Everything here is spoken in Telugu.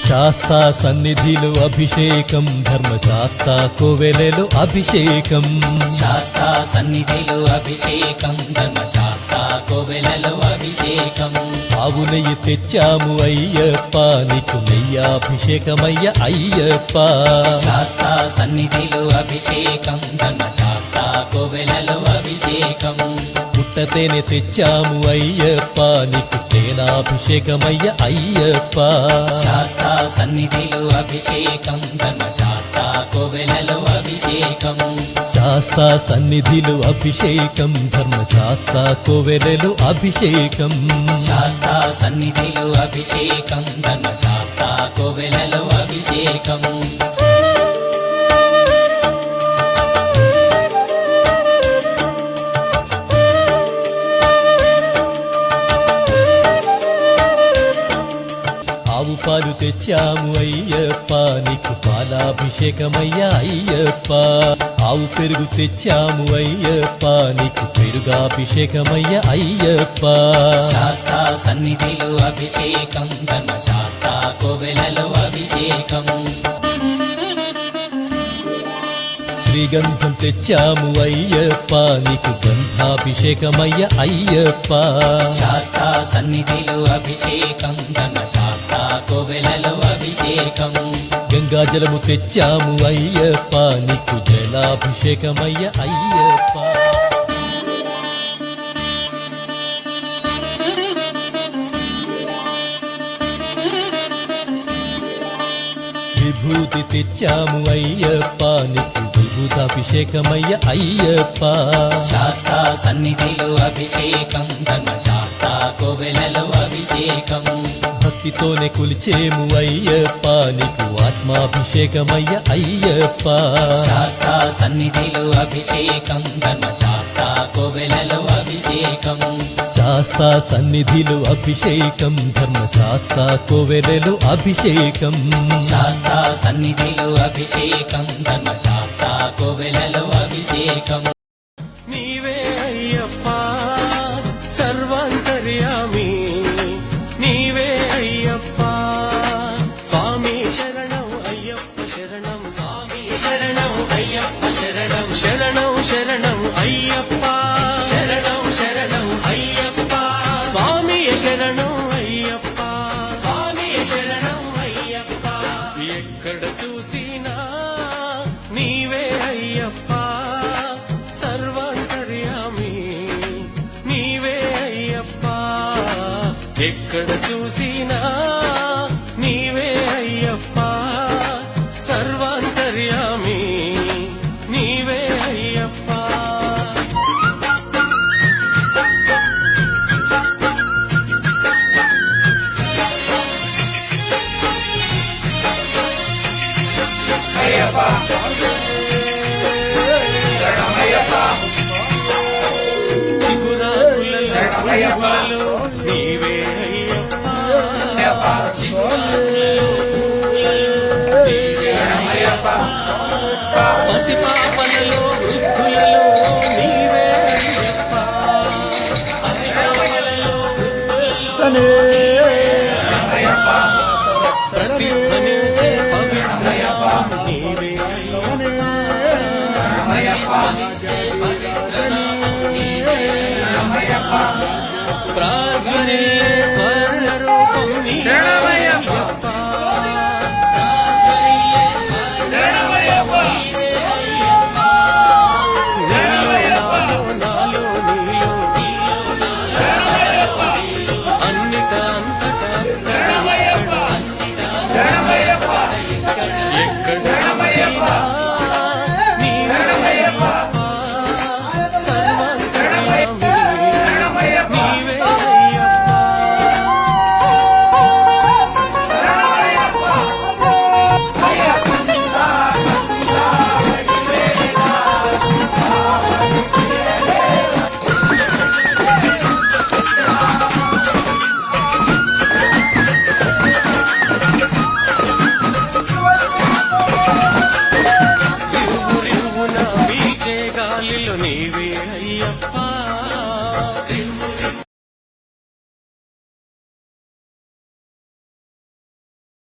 శాస్తా సన్నిధిలో అభిషేకం, ధర్మశాస్త్ర కోవెలలో అభిషేకం. శాస్తా సన్నిధిలో అభిషేకం, ధర్మశాస్త్ర కోవెలలో అభిషేకం. ఆవు నెయ్యి తెచ్చాము అయ్యప్ప, నీకు నెయ్యాభిషేకమయ్య అయ్యప్ప. శాస్తా సన్నిధిలో అభిషేకం, ధర్మశాస్త్ర కోవెలలో అభిషేకం. పుట్టతేనె తెచ్చాము అయ్యప్ప, నీకు తేనాభిషేకమయ్య అయ్యప్ప. శాస్తా సన్నిధిలో అభిషేకం, ధర్మశాస్త్ర కోవెలలో అభిషేకం. శాస్తా సన్నిధిలో అభిషేకం, ధర్మశాస్త్ర కోవెలలో అభిషేకం. శాస్తా సన్నిధిలో అభిషేకం, ధర్మశాస్త్ర కోవెలలో అభిషేకం. ఆవు పాలు తెచ్చాము అయ్యప్ప, నీకు పాలాభిషేకమయ్య అయ్యప్ప. ఆవు పెరుగు తెచ్చాము అయ్యప్ప, నీకు పెరుగాభిషేకమయ్య అయ్యప్ప. శాస్తా సన్నిధిలో అభిషేకం, ధర్మశాస్త్ర కోవెలలో అభిషేకం. శ్రీగంధం తెచ్చాము అయ్యప్ప, నీకు గంధాభిషేకమయ్య అయ్యప్ప. శాస్తా సన్నిధిలో అభిషేకం, ధర్మశాస్త్ర కోవెలలో అభిషేకం. గంగాజలము తెచ్చాము అయ్యప్ప, నీకు జలాభిషేకమయ్య అయ్యప్ప. విభూతి తెచ్చాము అయ్యప్ప, నీకు విభూతాభిషేకమయ్య అయ్యప్ప. శాస్తా సన్నిధిలో అభిషేకం, ధర్మశాస్త్ర కోవెలలో అభిషేకం. భక్తితోనే కొలిచేము అయ్యప్ప, నీకు ఆత్మాభిషేకమయ్య అయ్యప్ప. శాస్తా సన్నిధిలో అభిషేకం, ధర్మశాస్త్ర కోవెలలో అభిషేకం. శాస్తా సన్నిధిలో అభిషేకం, ధర్మశాస్త్ర కోవెలలో అభిషేకం. శాస్తా సన్నిధిలో అభిషేకం, ధర్మశాస్త్ర కోవెలలో అభిషేకం. నీవే అయ్యప్ప సర్వాంతర్యామి, నీవే అయ్యప్ప స్వామి శరణం అయ్యప్ప శరణం, స్వామి శరణం అయ్యప్ప శరణం, శరణం శరణం అయ్యప్ప శరణం, శరణం అయ్యప్ప స్వామి శరణం అయ్యప్ప, స్వామి శరణం అయ్యప్ప. ఎక్కడ చూసినా నీవే అయ్యప్ప సర్వాంతర్యామి, నీవే అయ్యప్ప. ఎక్కడ చూసినా నీవే అయ్యప్ప సర్వాంతర్యామి, నీవే అయ్యప్ప. చిగురాకులలో నీవే అయ్యప్ప, చిగురాకులలో నీవే అయ్యప్ప. పసిపాపలలో వృద్ధులలో నీవే అయ్యప్ప, పసిపాపలలో వృద్ధులలో అయ్యప్ప. ప్రతిధ్వనించే పవిత్రయాం నీవే ప్రాచుర్యే స్వర్ణ రూపం నీవే అయ్యప్ప, ప్రాచుర్యే స్వర్ణ రూపం నీవే అయ్యప్ప. నాలో నీలో అన్నిట అంతటా ఎక్కడ చూసినా నీవే అయ్యప్ప సర్వాంతర్యామి, నీవే గాలిలో నీవే అయ్యప్ప,